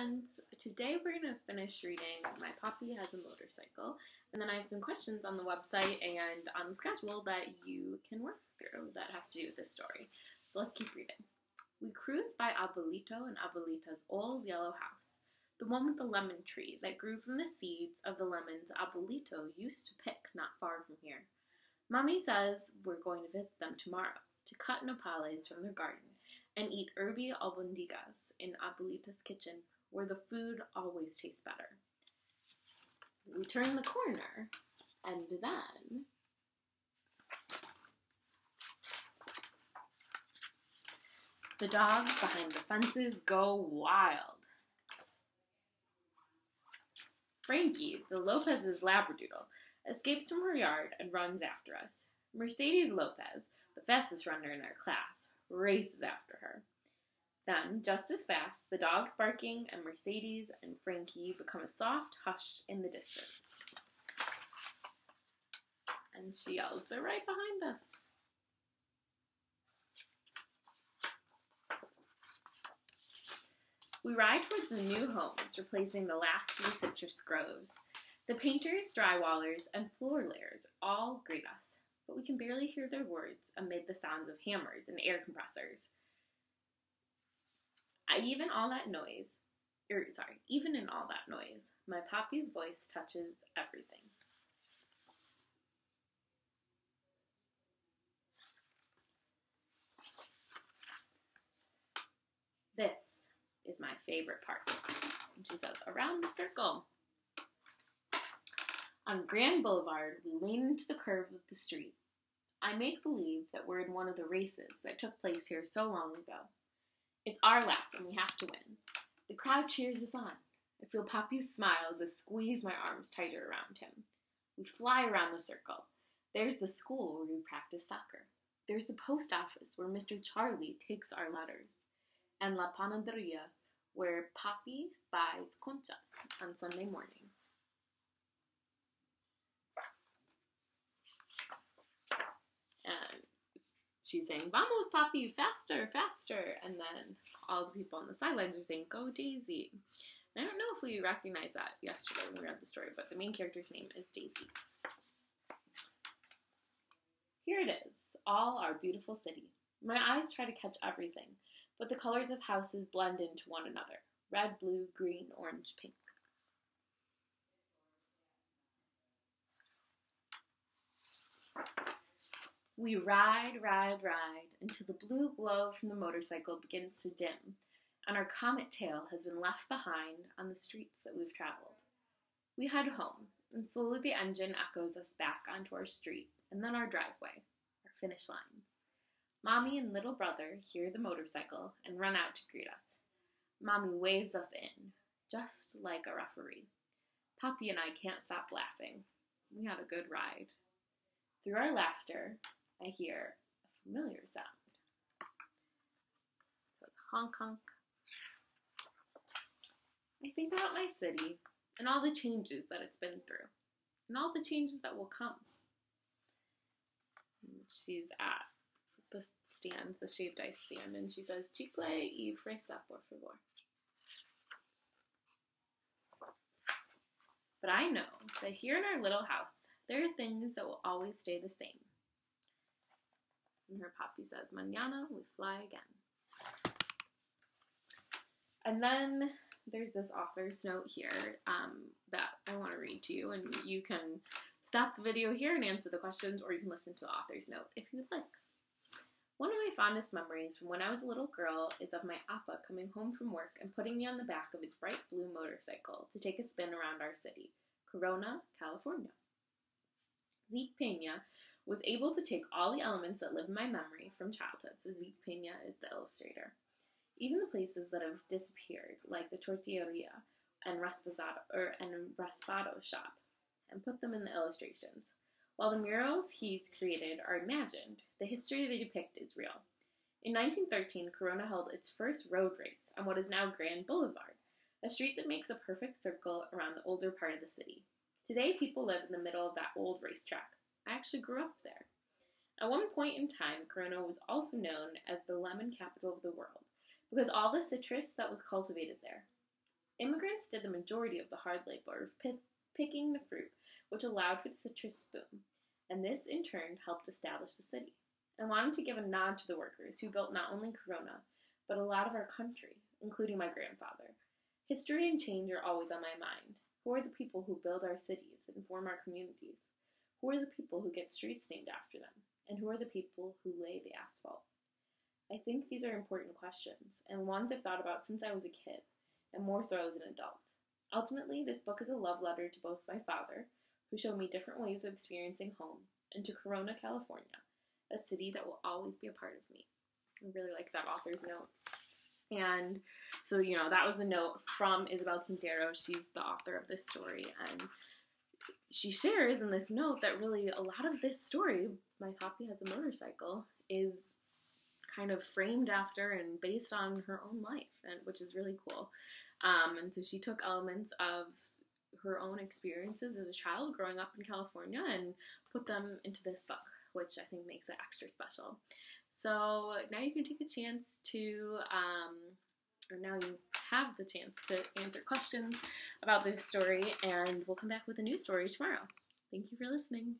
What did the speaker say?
friends! Today we're going to finish reading My Papi Has a Motorcycle, and then I have some questions on the website and on the schedule that you can work through that have to do with this story. So let's keep reading. We cruised by Abuelito and Abuelita's old yellow house, the one with the lemon tree that grew from the seeds of the lemons Abuelito used to pick not far from here. Mommy says we're going to visit them tomorrow to cut nopales from their garden and eat herby albondigas in Abuelita's kitchen, where the food always tastes better. We turn the corner, and then the dogs behind the fences go wild. Frankie, the Lopez's labradoodle, escapes from her yard and runs after us. Mercedes Lopez, the fastest runner in our class, races after her. Then, just as fast, the dogs barking and Mercedes and Frankie become a soft hush in the distance. And she yells, "They're right behind us." We ride towards the new homes, replacing the last of the citrus groves. The painters, drywallers, and floor layers all greet us, but we can barely hear their words amid the sounds of hammers and air compressors. Even in all that noise, my Papi's voice touches everything. This is my favorite part. And she says, "Around the circle." On Grand Boulevard, we lean into the curve of the street. I make believe that we're in one of the races that took place here so long ago. It's our lap and we have to win. The crowd cheers us on. I feel Papi's smile as I squeeze my arms tighter around him. We fly around the circle. There's the school where we practice soccer. There's the post office where Mr. Charlie takes our letters. And La Panaderia, where Papi buys conchas on Sunday mornings. And she's saying, "Vamos, Papi, faster, faster." And then all the people on the sidelines are saying, "Go, Daisy." And I don't know if we recognized that yesterday when we read the story, but the main character's name is Daisy. Here it is, all our beautiful city. My eyes try to catch everything, but the colors of houses blend into one another. Red, blue, green, orange, pink. We ride until the blue glow from the motorcycle begins to dim, and our comet tail has been left behind on the streets that we've traveled. We head home, and slowly the engine echoes us back onto our street, and then our driveway, our finish line. Mommy and little brother hear the motorcycle and run out to greet us. Mommy waves us in, just like a referee. Papi and I can't stop laughing. We had a good ride. Through our laughter, I hear a familiar sound. It says honk honk. I think about my city and all the changes that it's been through and all the changes that will come. She's at the stand, the shaved ice stand, and she says, "Chicle y fresa, por favor." But I know that here in our little house, there are things that will always stay the same. And her Papi says, "Mañana we fly again." And then there's this author's note here that I want to read to you, and you can stop the video here and answer the questions, or you can listen to the author's note if you'd like. One of my fondest memories from when I was a little girl is of my appa coming home from work and putting me on the back of his bright blue motorcycle to take a spin around our city, Corona, California. Zeke Pena was able to take all the elements that live in my memory from childhood, so Zeke Pena is the illustrator. Even the places that have disappeared, like the tortilleria and raspado shop, and put them in the illustrations. While the murals he's created are imagined, the history they depict is real. In 1913, Corona held its first road race on what is now Grand Boulevard, a street that makes a perfect circle around the older part of the city. Today, people live in the middle of that old racetrack. I actually grew up there. At one point in time, Corona was also known as the lemon capital of the world, because all the citrus that was cultivated there. Immigrants did the majority of the hard labor of picking the fruit, which allowed for the citrus boom, and this in turn helped establish the city. I wanted to give a nod to the workers who built not only Corona, but a lot of our country, including my grandfather. History and change are always on my mind. Who are the people who build our cities and form our communities? Who are the people who get streets named after them? And who are the people who lay the asphalt? I think these are important questions, and ones I've thought about since I was a kid, and more so as an adult. Ultimately, this book is a love letter to both my father, who showed me different ways of experiencing home, and to Corona, California, a city that will always be a part of me. I really like that author's note. And so, that was a note from Isabel Quintero. She's the author of this story, and she shares in this note that really a lot of this story, My Papi Has a Motorcycle, is kind of framed after and based on her own life, and which is really cool. And so she took elements of her own experiences as a child growing up in California and put them into this book, which I think makes it extra special. So now you can take a chance to, or now you have the chance to answer questions about this story, and we'll come back with a new story tomorrow. Thank you for listening.